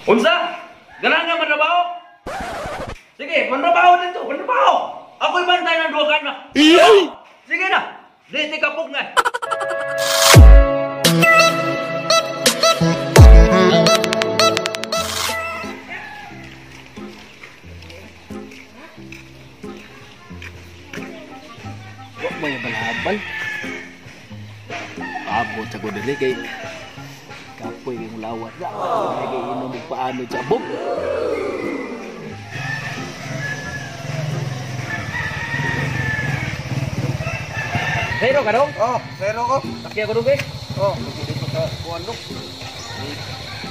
Unsa? Ganang nga manrabaho? Sige, manrabaho dito, manrabaho. Ako'y bantay ng duwa ka na. Sige na, di kapog nga. Wak mo yung balabal. Abot sa ko dili kay kapoy yung lawat na. Kaya inom mo paano sa bog. Zero ka dong? Oh, zero ko. Taki ako dong eh. Oh, dito sa kuwan dong.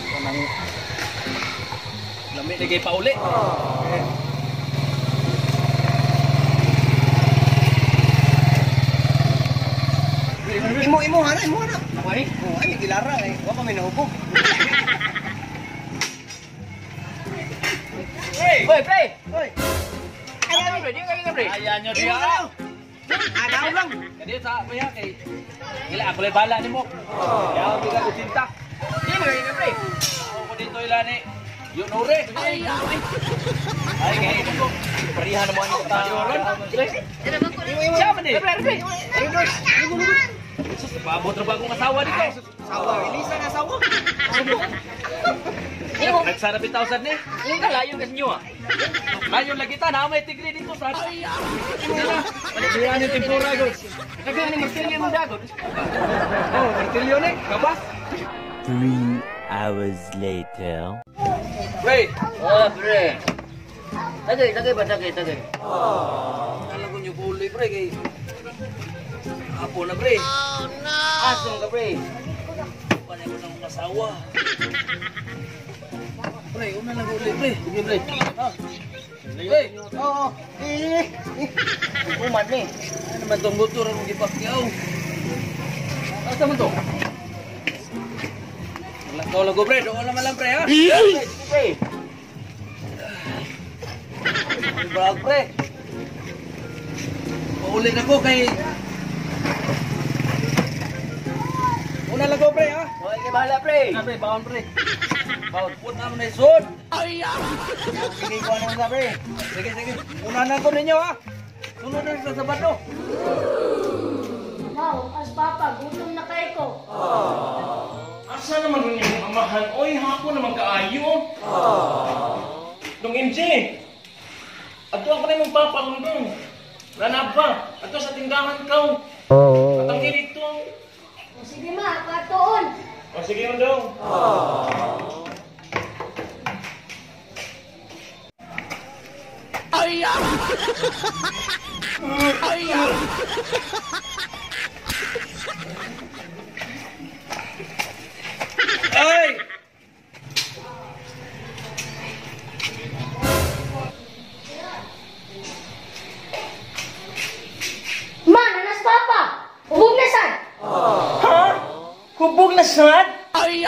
Kanang lamig na kay pauli. Okay. Imo hana. Okay. Oh, ay gilara eh. Wa pa may naubog. Hey! Hoy, pre! Hoy. Ayan pre, di kayo ka pre. Ayan nyo diya. Adaw lang. Kadi sa maya kay ila ako lay bala nimo. Yaw biga ko tinta. Di mo kayo ka pre. Ako ko dito ila ni. Yun ore. Ay kay ko. Parihan mo ani tayo ron. Siya man eh. Pre. Paabot ra ba akong asawa dito? Sawa, ilisa na sawa. Nagsara 1,000 ni. Yung kalayo kasi nyo ah. Layo lagi ta na may tigre dito sa. Siya ni tempura go. Kasi ano martilyo mo dagot. Oh, martilyo ni. Kabas. 3 hours later. Wait. Oh, pre. Tagay ba? Tagay. Alam ko nyo puli pre kay apo na pre. Asong ka pre. Panay ko ng asawa. Pre, una lang uli pre. Sige pre. Hey, Oo. Umat ni. ano naman tong motor ang gipakyaw? Asa mo to? Lakaw lang ko pre, doon naman lang pre ha. Sige pre. Bag pre. Pauli na ko kay una lang ko pre ha. Hoy, kay bahala pre. Na pre, bawon pre. Bawon, put na mo na isod. Sige ko ano sa pre. Sige. Una na ko ninyo ha. Sunod na sa Sabado. Wow, as papa, gutom na kayo ko. Asa naman yung amahan? Oy, hapon naman kaayo. Dong MJ. Ato ako na yung papang dong. Nanab ba? Ato sa tinggahan ka. Patanggi dito. O sige ma, patoon. O sige mo dong. Ay! Ma, nanas papa. Hubog na sad. Ha? Hubog na sad? Ay!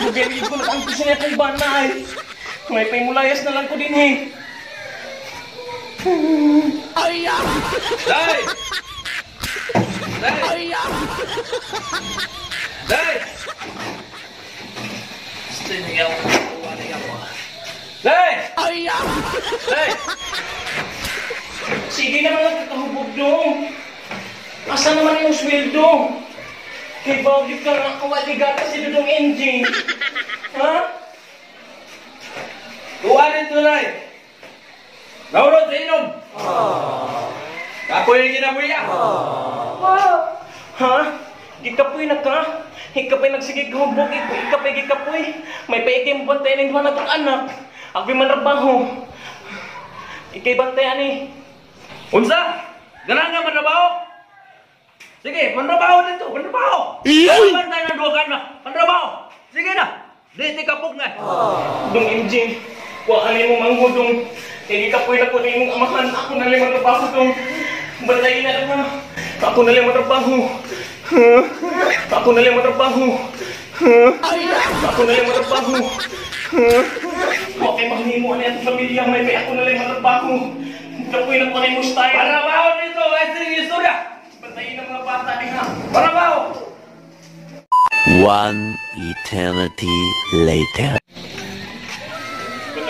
Bugay ko na ang siya kong banay. May paymulayas na lang ko din eh. Ay! Day! Sinigaw ko. Day! Day! Sige naman lang kakahubog dong. Asa naman yung sweldo? Kay Bobby ka nga kawaligata si Dudong NG. Ha? Tuwarin tulay. Naurot sa inom. Kapoy yung ginabuya. Ha? Gikapoy na ka? Ikapoy nagsigig hubog. Ikapoy gikapoy. May paikim bantay ng duwa na itong anak. Ako'y manrabaho. Ikay bantayan eh. Unsa? Ganang nga manrabaho? Sige, manrabaho dito, manrabaho! Ay, bantay na duwa ka na, manrabaho! Sige na, di kapog nga. Dong MJ, kuhaan mo manghudong. Hindi kapoy na ko na imong amahan. Ako na lang manrabaho dong. Bantayin na naman. Ako na lang manrabaho. Ako na lang manrabaho. Ako na lang manrabaho. Okay, mahimo na yung pamilya. May ako na lang manrabaho. Kapoy na ko na imong style. Manrabaho dito, ay sige, istorya. Bantayin ang mga bata niya. Manrabaho! One eternity later.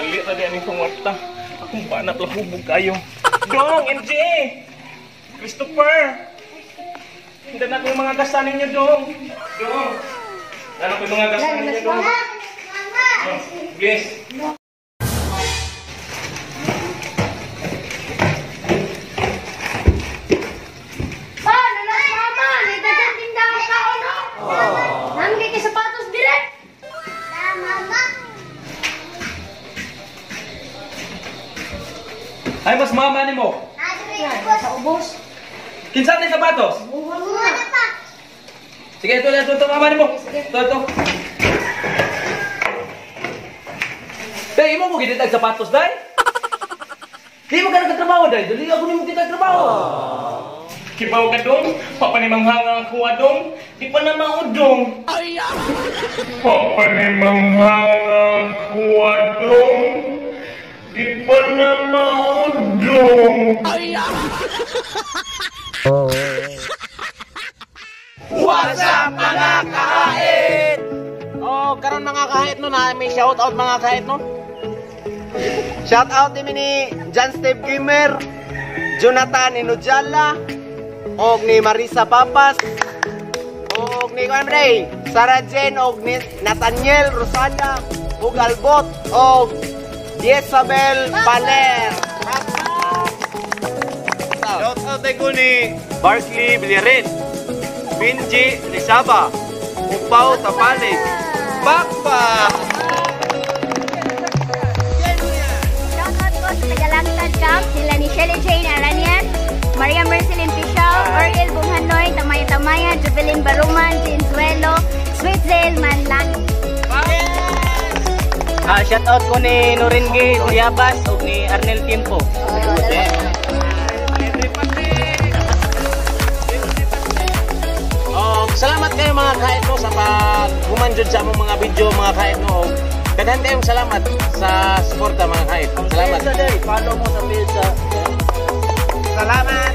Dali na din ang pangwarta. Akong banat lang hubog kayo. Dong, MJ! Christopher! Hindi na ko yung mga gasanin niyo, Dong. Dong! Ano ko yung mga gasanin niyo, Dong? Oh, please. Pa, nanas mama, nagdadyan tindahan ka o no? Namigay kay sapatos direct. Mama. Ay, mas mama ni mo. Yan, sa ubos. Kinsa ni sapatos? Buwan mo na. Sige, ito, mama ni mo. Ito. Day, imo mo ginitag sapatos, day? Di mo ka nagkatrabaho, day. Dali ako ni mo kita trabaho. Kibaw ka, Dong. Papanimanghanga ang kuha, Dong. Di pa na maudong. Papanimanghanga ang kuha, Dong. Di pa na maudong. What's up mga kahit? Oh, karon mga kahit no na may shout out mga kahit no. Shout out ni John Steve Gamer, Jonathan Inujala, og ni Marisa Papas, og ni Kamrey, Sarah Jane, og ni Nathaniel Rosada, og Albot, og Isabel Paler. Shout out ko ni Barkley Villarreal, Benji Lisaba, Upao Tapalig, Bakbak! Shoutout ko sa Tagalangtad Camp, sila ni Shelly Jane Aranian, Maria Mercelin Pichao, Oriel Bunghanoy, Tamaya-Tamaya, Jubilin Baruman, Jinzuelo, Sweet Zale Manlang. Shoutout ko ni Noringi Uyabas o ni Arnel Tiempo. Salamat kayo mga kahit no sa pag-humanjud sa among mga video mga kahit no. Daghan kayong salamat sa suporta mga kahit. Salamat. Follow mo sa page. Salamat.